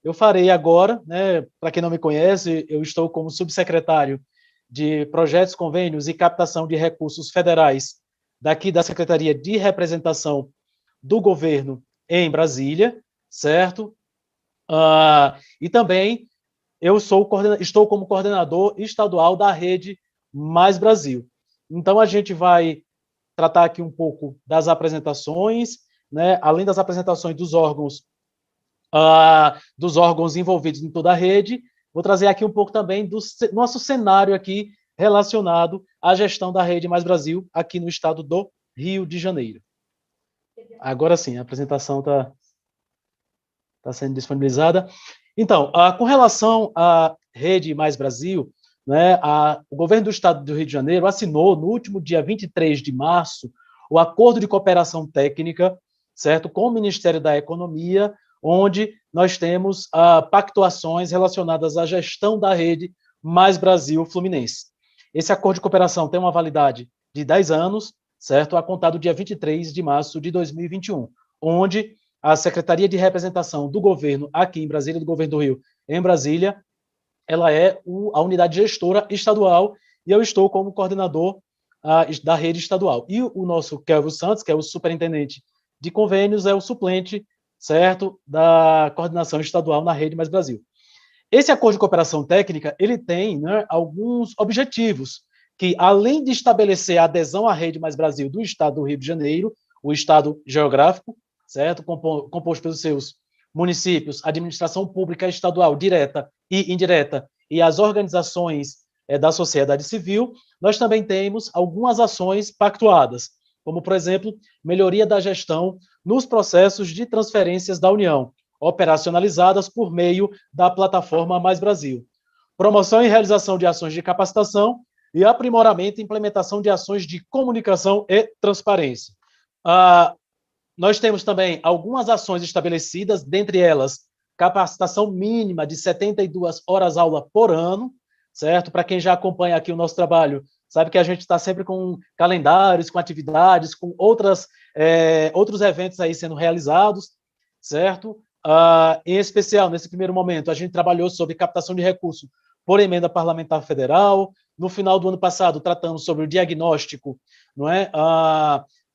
eu farei agora, né, para quem não me conhece, eu estou como subsecretário de Projetos, Convênios e Captação de Recursos Federais daqui da Secretaria de Representação do Governo em Brasília, certo? E também estou como coordenador estadual da Rede Mais Brasil. Então, a gente vai tratar aqui um pouco das apresentações, né, além das apresentações dos órgãos envolvidos em toda a rede, vou trazer aqui um pouco também do nosso cenário aqui relacionado à gestão da Rede Mais Brasil aqui no estado do Rio de Janeiro. Agora sim, a apresentação está sendo disponibilizada. Então, com relação à Rede Mais Brasil, né, o governo do estado do Rio de Janeiro assinou, no último dia 23 de março, o acordo de cooperação técnica, certo, com o Ministério da Economia, onde nós temos pactuações relacionadas à gestão da Rede Mais Brasil Fluminense. Esse acordo de cooperação tem uma validade de 10 anos, certo, a contar do dia 23 de março de 2021, onde a Secretaria de Representação do Governo aqui em Brasília, do Governo do Rio em Brasília, ela é a unidade gestora estadual e eu estou como coordenador da rede estadual. E o nosso Kelvin Santos, que é o superintendente de convênios, é o suplente, certo, da coordenação estadual na Rede Mais Brasil. Esse acordo de cooperação técnica, ele tem, né, alguns objetivos, que além de estabelecer a adesão à Rede Mais Brasil do estado do Rio de Janeiro, o estado geográfico, certo, composto pelos seus municípios, administração pública estadual direta e indireta e as organizações da sociedade civil, nós também temos algumas ações pactuadas, como, por exemplo, melhoria da gestão nos processos de transferências da União, operacionalizadas por meio da plataforma Mais Brasil. Promoção e realização de ações de capacitação e aprimoramento e implementação de ações de comunicação e transparência. Nós temos também algumas ações estabelecidas, dentre elas, capacitação mínima de 72 horas aula por ano, certo? Para quem já acompanha aqui o nosso trabalho, sabe que a gente está sempre com calendários, com atividades, com outros eventos aí sendo realizados, certo? Em especial, nesse primeiro momento, a gente trabalhou sobre captação de recursos por emenda parlamentar federal. No final do ano passado, tratamos sobre o diagnóstico, não é?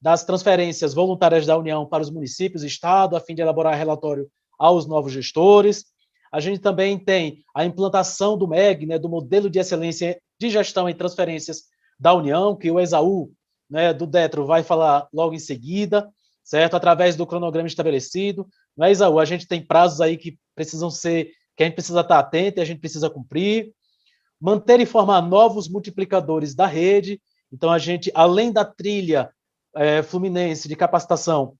Das transferências voluntárias da União para os municípios e Estado, a fim de elaborar relatório aos novos gestores. A gente também tem a implantação do MEG, né, do Modelo de Excelência de Gestão em Transferências da União, que o Esaú, né, do Detro, vai falar logo em seguida, certo? Através do cronograma estabelecido. Não é, Esaú? A gente tem prazos aí que a gente precisa estar atento e a gente precisa cumprir. Manter e formar novos multiplicadores da rede. Então, a gente, além da trilha fluminense de capacitação,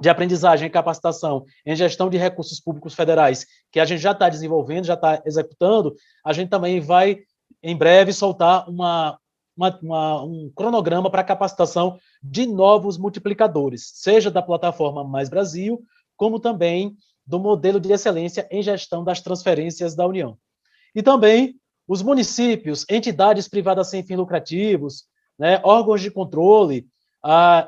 de aprendizagem e capacitação em gestão de recursos públicos federais, que a gente já está desenvolvendo, já está executando, a gente também vai, em breve, soltar um cronograma para capacitação de novos multiplicadores, seja da plataforma Mais Brasil, como também do modelo de excelência em gestão das transferências da União. E também os municípios, entidades privadas sem fins lucrativos, né, órgãos de controle,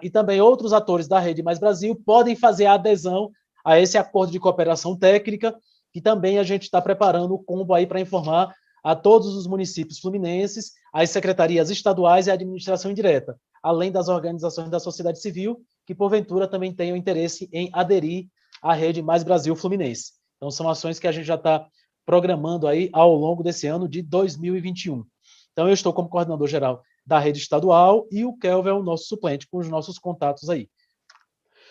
e também outros atores da Rede Mais Brasil podem fazer a adesão a esse acordo de cooperação técnica, que também a gente está preparando o combo aí para informar a todos os municípios fluminenses, as secretarias estaduais e a administração indireta, além das organizações da sociedade civil, que porventura também tenham interesse em aderir à Rede Mais Brasil Fluminense. Então, são ações que a gente já está programando aí ao longo desse ano de 2021. Então, eu estou como coordenador geral da rede estadual e o Kelvin é o nosso suplente, com os nossos contatos aí.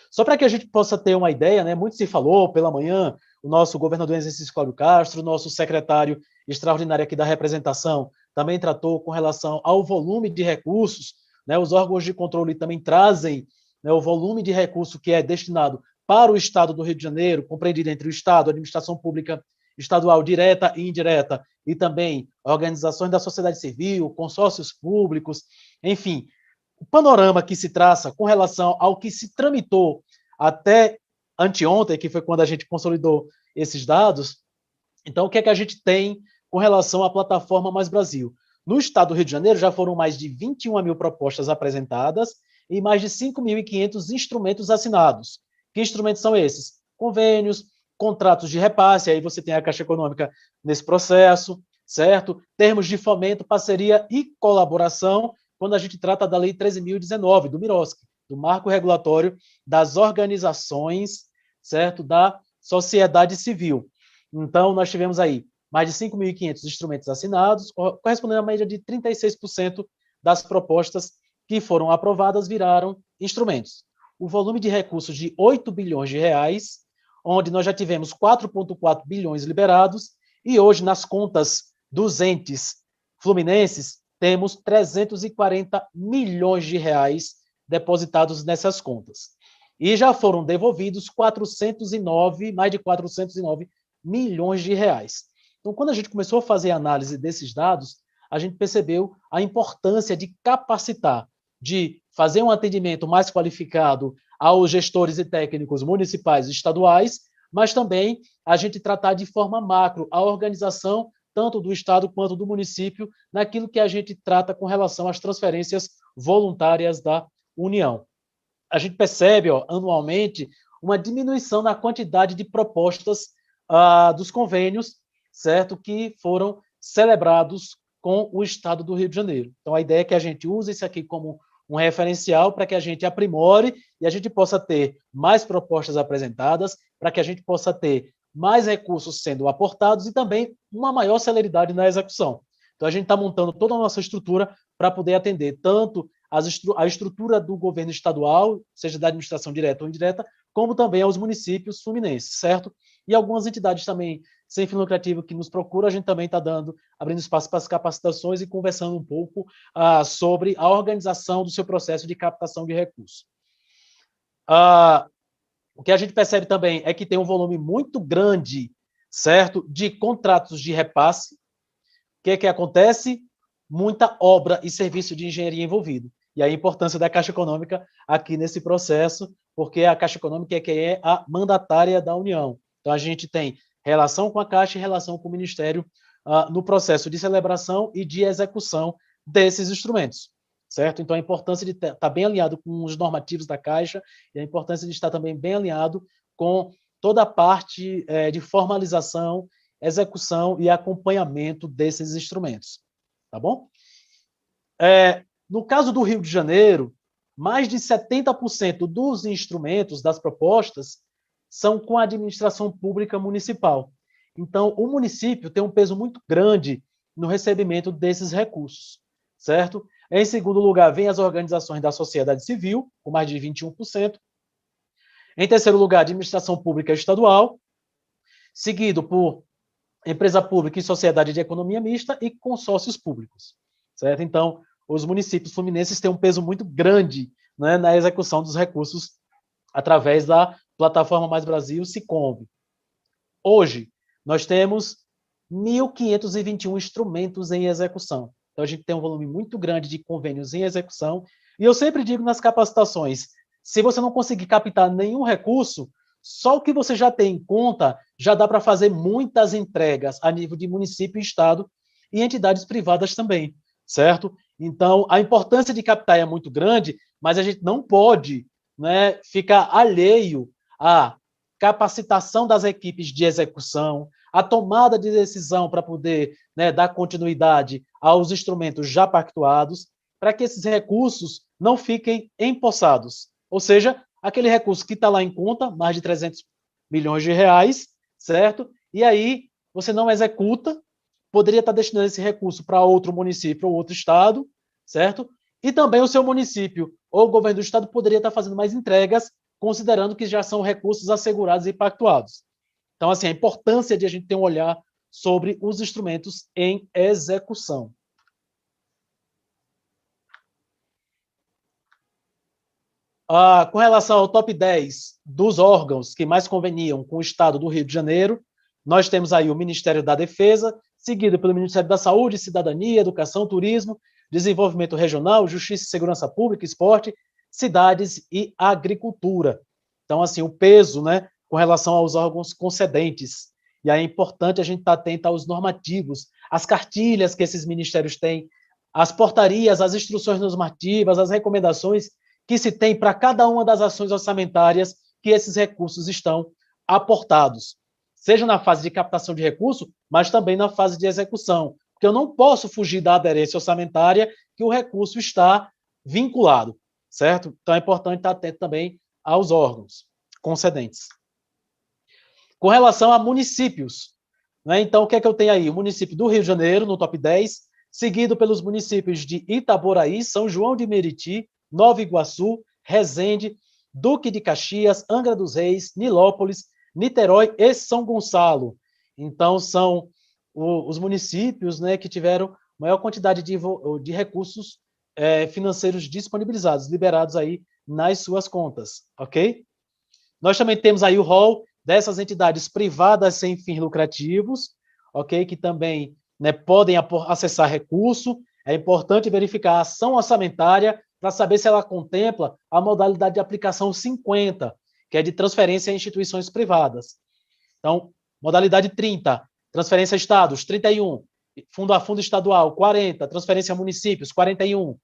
Só para que a gente possa ter uma ideia, né, muito se falou pela manhã, o nosso governador exercício Cláudio Castro, o nosso secretário extraordinário aqui da representação, também tratou com relação ao volume de recursos, né, os órgãos de controle também trazem, né, o volume de recurso que é destinado para o Estado do Rio de Janeiro, compreendido entre o Estado, a administração pública estadual direta e indireta, e também organizações da sociedade civil, consórcios públicos, enfim, o panorama que se traça com relação ao que se tramitou até anteontem, que foi quando a gente consolidou esses dados. Então, o que é que a gente tem com relação à plataforma Mais Brasil? No estado do Rio de Janeiro, já foram mais de 21 mil propostas apresentadas e mais de 5.500 instrumentos assinados. Que instrumentos são esses? Convênios, contratos de repasse, aí você tem a Caixa Econômica nesse processo, certo? Termos de fomento, parceria e colaboração, quando a gente trata da Lei 13.019, do MIROSC, do Marco Regulatório das Organizações, certo? Da sociedade civil. Então, nós tivemos aí mais de 5.500 instrumentos assinados, correspondendo a média de 36% das propostas que foram aprovadas viraram instrumentos. O volume de recursos de 8 bilhões de reais, onde nós já tivemos 4,4 bilhões liberados, e hoje, nas contas dos entes fluminenses, temos 340 milhões de reais depositados nessas contas. E já foram devolvidos mais de 409 milhões de reais. Então, quando a gente começou a fazer a análise desses dados, a gente percebeu a importância de capacitar, de fazer um atendimento mais qualificado aos gestores e técnicos municipais e estaduais, mas também a gente tratar de forma macro a organização tanto do Estado quanto do município naquilo que a gente trata com relação às transferências voluntárias da União. A gente percebe, anualmente, uma diminuição na quantidade de propostas dos convênios, certo, que foram celebrados com o Estado do Rio de Janeiro. Então, a ideia é que a gente use isso aqui como um referencial para que a gente aprimore e a gente possa ter mais propostas apresentadas, para que a gente possa ter mais recursos sendo aportados e também uma maior celeridade na execução. Então, a gente está montando toda a nossa estrutura para poder atender tanto a estrutura do governo estadual, seja da administração direta ou indireta, como também aos municípios fluminenses, certo? E algumas entidades também sem fim lucrativo que nos procuram, a gente também está abrindo espaço para as capacitações e conversando um pouco sobre a organização do seu processo de captação de recursos. O que a gente percebe também é que tem um volume muito grande, certo, de contratos de repasse. O que acontece? Muita obra e serviço de engenharia envolvido. E a importância da Caixa Econômica aqui nesse processo, porque a Caixa Econômica é quem é a mandatária da União. Então, a gente tem relação com a Caixa e relação com o Ministério no processo de celebração e de execução desses instrumentos, certo? Então, a importância de estar bem alinhado com os normativos da Caixa e a importância de estar também bem alinhado com toda a parte de formalização, execução e acompanhamento desses instrumentos, tá bom? No caso do Rio de Janeiro, mais de 70% dos instrumentos, das propostas, são com a administração pública municipal. Então, o município tem um peso muito grande no recebimento desses recursos, certo? Em segundo lugar, vem as organizações da sociedade civil, com mais de 21%. Em terceiro lugar, administração pública estadual, seguido por empresa pública e sociedade de economia mista e consórcios públicos, certo? Então, os municípios fluminenses têm um peso muito grande, né, na execução dos recursos através da plataforma Mais Brasil, Siconv. Hoje, nós temos 1.521 instrumentos em execução. Então, a gente tem um volume muito grande de convênios em execução. E eu sempre digo nas capacitações, se você não conseguir captar nenhum recurso, só o que você já tem em conta já dá para fazer muitas entregas a nível de município e estado e entidades privadas também, certo? Então, a importância de captar é muito grande, mas a gente não pode, né, ficar alheio à capacitação das equipes de execução, a tomada de decisão para poder, né, dar continuidade aos instrumentos já pactuados, para que esses recursos não fiquem empossados. Ou seja, aquele recurso que está lá em conta, mais de 300 milhões de reais, certo? E aí você não executa, poderia estar destinando esse recurso para outro município ou outro estado, certo? E também o seu município ou o governo do estado poderia estar fazendo mais entregas, considerando que já são recursos assegurados e pactuados. Então, assim, a importância de a gente ter um olhar sobre os instrumentos em execução. Com relação ao top 10 dos órgãos que mais conveniam com o Estado do Rio de Janeiro, nós temos aí o Ministério da Defesa, seguido pelo Ministério da Saúde, Cidadania, Educação, Turismo, Desenvolvimento Regional, Justiça e Segurança Pública, Esporte, Cidades e Agricultura. Então, assim, o peso, né, com relação aos órgãos concedentes. E aí é importante a gente estar atento aos normativos, às cartilhas que esses ministérios têm, às portarias, às instruções normativas, às recomendações que se tem para cada uma das ações orçamentárias que esses recursos estão aportados. seja na fase de captação de recurso, mas também na fase de execução, porque eu não posso fugir da aderência orçamentária que o recurso está vinculado, certo? Então é importante estar atento também aos órgãos concedentes. Com relação a municípios, né? Então o que é que eu tenho aí? O município do Rio de Janeiro, no top 10, seguido pelos municípios de Itaboraí, São João de Meriti, Nova Iguaçu, Resende, Duque de Caxias, Angra dos Reis, Nilópolis, Niterói e São Gonçalo. Então, são os municípios, né, que tiveram maior quantidade de recursos financeiros disponibilizados, liberados aí nas suas contas, ok? Nós também temos aí o rol dessas entidades privadas sem fins lucrativos, ok? Que também, né, podem acessar recurso. É importante verificar a ação orçamentária para saber se ela contempla a modalidade de aplicação 50, que é de transferência a instituições privadas. Então, modalidade 30, transferência a estados, 31, fundo a fundo estadual, 40, transferência a municípios, 41,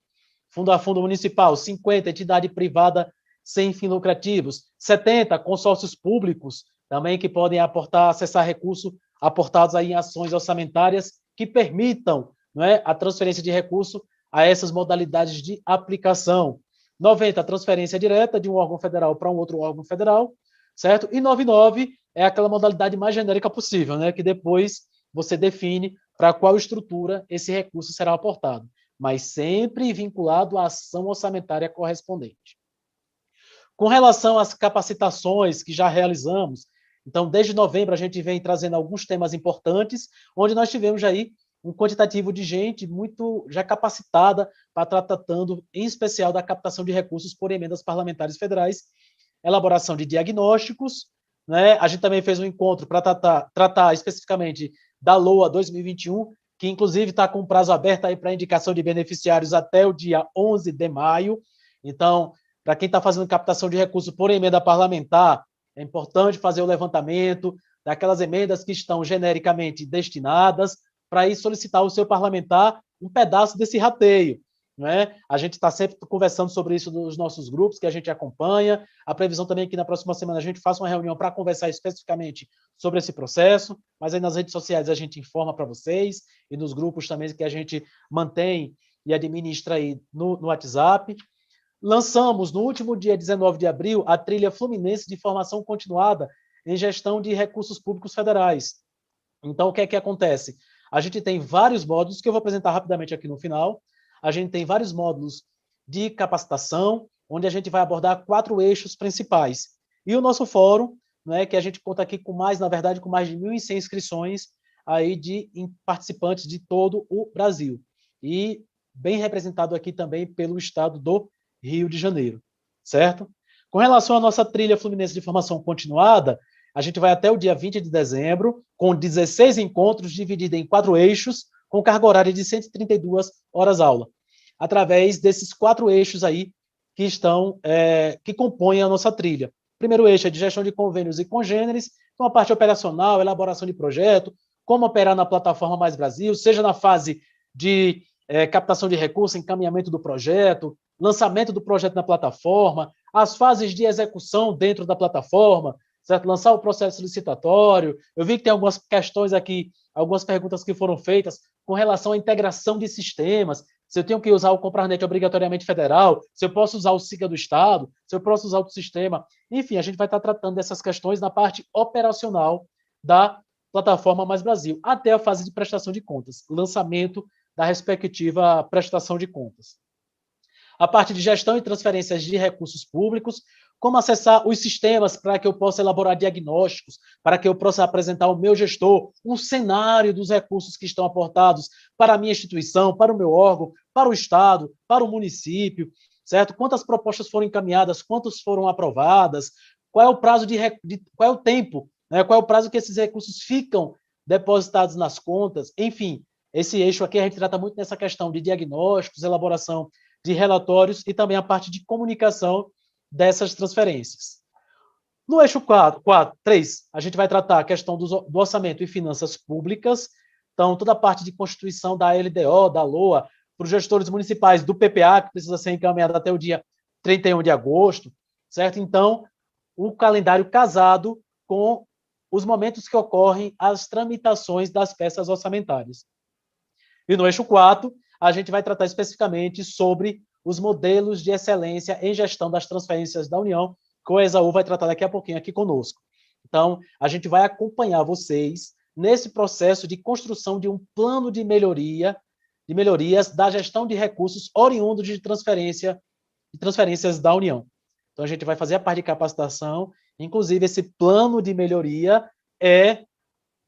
fundo a fundo municipal, 50, entidade privada sem fins lucrativos, 70, consórcios públicos, também que podem acessar recursos aportados aí em ações orçamentárias que permitam, não é, a transferência de recurso a essas modalidades de aplicação. 90, transferência direta de um órgão federal para um outro órgão federal, certo? E 99 é aquela modalidade mais genérica possível, né, que depois você define para qual estrutura esse recurso será aportado, mas sempre vinculado à ação orçamentária correspondente. Com relação às capacitações que já realizamos, então, desde novembro, a gente vem trazendo alguns temas importantes, onde nós tivemos aí um quantitativo de gente muito já capacitada para estar tratando, em especial, da captação de recursos por emendas parlamentares federais, elaboração de diagnósticos, né? A gente também fez um encontro para tratar especificamente da LOA 2021, que inclusive está com prazo aberto aí para indicação de beneficiários até o dia 11 de maio. Então, para quem está fazendo captação de recursos por emenda parlamentar, é importante fazer o levantamento daquelas emendas que estão genericamente destinadas para ir solicitar ao seu parlamentar um pedaço desse rateio. Né? A gente está sempre conversando sobre isso nos nossos grupos, que a gente acompanha. A previsão também é que na próxima semana a gente faça uma reunião para conversar especificamente sobre esse processo, mas aí nas redes sociais a gente informa para vocês e nos grupos também que a gente mantém e administra aí no WhatsApp. Lançamos, no último dia 19 de abril, a trilha fluminense de formação continuada em gestão de recursos públicos federais. Então, o que é que acontece? A gente tem vários módulos, que eu vou apresentar rapidamente aqui no final. A gente tem vários módulos de capacitação, onde a gente vai abordar 4 eixos principais. E o nosso fórum, né, que a gente conta aqui com mais, na verdade, com mais de 1.100 inscrições aí de participantes de todo o Brasil. E bem representado aqui também pelo estado do Rio de Janeiro, certo? Com relação à nossa trilha fluminense de formação continuada, a gente vai até o dia 20 de dezembro, com 16 encontros divididos em 4 eixos, com carga horária de 132 horas aula, através desses 4 eixos aí que estão, que compõem a nossa trilha. O primeiro eixo é de gestão de convênios e congêneres, com a parte operacional, elaboração de projeto, como operar na plataforma Mais Brasil, seja na fase de captação de recursos, encaminhamento do projeto, lançamento do projeto na plataforma, as fases de execução dentro da plataforma, certo? Lançar o processo licitatório. Eu vi que tem algumas questões aqui, algumas perguntas que foram feitas com relação à integração de sistemas, se eu tenho que usar o ComparNet obrigatoriamente federal, se eu posso usar o SIGA do Estado, se eu posso usar outro sistema. Enfim, a gente vai estar tratando dessas questões na parte operacional da plataforma Mais Brasil, até a fase de prestação de contas, lançamento da respectiva prestação de contas. A parte de gestão e transferências de recursos públicos, como acessar os sistemas para que eu possa elaborar diagnósticos, para que eu possa apresentar ao meu gestor um cenário dos recursos que estão aportados para a minha instituição, para o meu órgão, para o Estado, para o município, certo? Quantas propostas foram encaminhadas, quantas foram aprovadas, qual é o prazo qual é o tempo, né? Qual é o prazo que esses recursos ficam depositados nas contas, enfim. Esse eixo aqui a gente trata muito nessa questão de diagnósticos, elaboração de relatórios e também a parte de comunicação dessas transferências. No eixo 3, a gente vai tratar a questão do orçamento e finanças públicas, então toda a parte de constituição da LDO, da LOA, para os gestores municipais do PPA, que precisa ser encaminhado até o dia 31 de agosto, certo? Então, o calendário casado com os momentos que ocorrem as tramitações das peças orçamentárias. E no eixo 4, a gente vai tratar especificamente sobre os modelos de excelência em gestão das transferências da União, que o Esaú vai tratar daqui a pouquinho aqui conosco. Então, a gente vai acompanhar vocês nesse processo de construção de um plano de melhorias da gestão de recursos oriundos de transferências da União. Então, a gente vai fazer a parte de capacitação, inclusive esse plano de melhoria é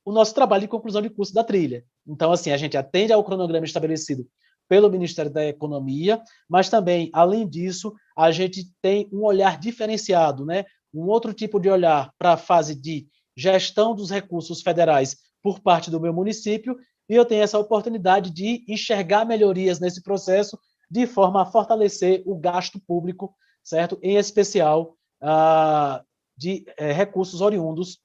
o nosso trabalho de conclusão de curso da trilha. Então, assim, a gente atende ao cronograma estabelecido pelo Ministério da Economia, mas também, além disso, a gente tem um olhar diferenciado, né? Um outro tipo de olhar para a fase de gestão dos recursos federais por parte do meu município, e eu tenho essa oportunidade de enxergar melhorias nesse processo de forma a fortalecer o gasto público, certo? Em especial de recursos oriundos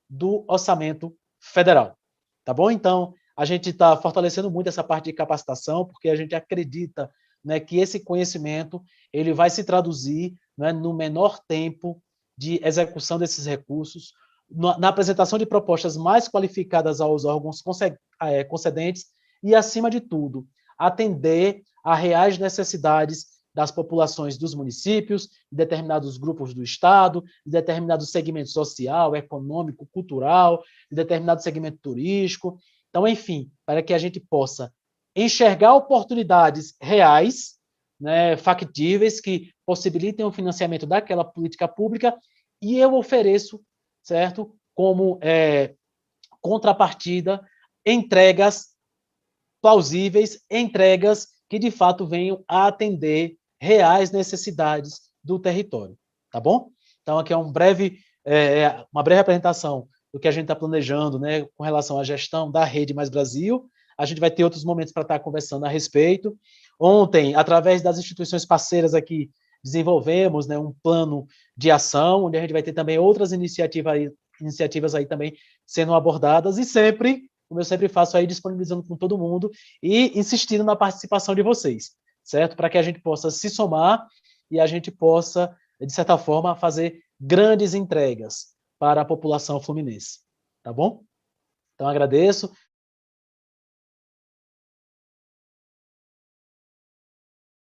do orçamento federal, tá bom? Então, a gente está fortalecendo muito essa parte de capacitação, porque a gente acredita, né, que esse conhecimento ele vai se traduzir, né, no menor tempo de execução desses recursos, na apresentação de propostas mais qualificadas aos órgãos concedentes e, acima de tudo, atender a reais necessidades das populações dos municípios, de determinados grupos do Estado, de determinado segmento social, econômico, cultural, de determinado segmento turístico. Então, enfim, para que a gente possa enxergar oportunidades reais, né, factíveis, que possibilitem o financiamento daquela política pública, e eu ofereço, certo, como contrapartida, entregas plausíveis, entregas que de fato venham a atender reais necessidades do território, tá bom? Então, aqui é uma breve apresentação do que a gente está planejando, né, com relação à gestão da Rede Mais Brasil. A gente vai ter outros momentos para estar conversando a respeito. Ontem, através das instituições parceiras aqui, desenvolvemos, né, um plano de ação, onde a gente vai ter também outras iniciativas aí também sendo abordadas, e sempre, como eu sempre faço aí, disponibilizando com todo mundo e insistindo na participação de vocês, certo? Para que a gente possa se somar e a gente possa, de certa forma, fazer grandes entregas para a população fluminense, tá bom? Então, agradeço.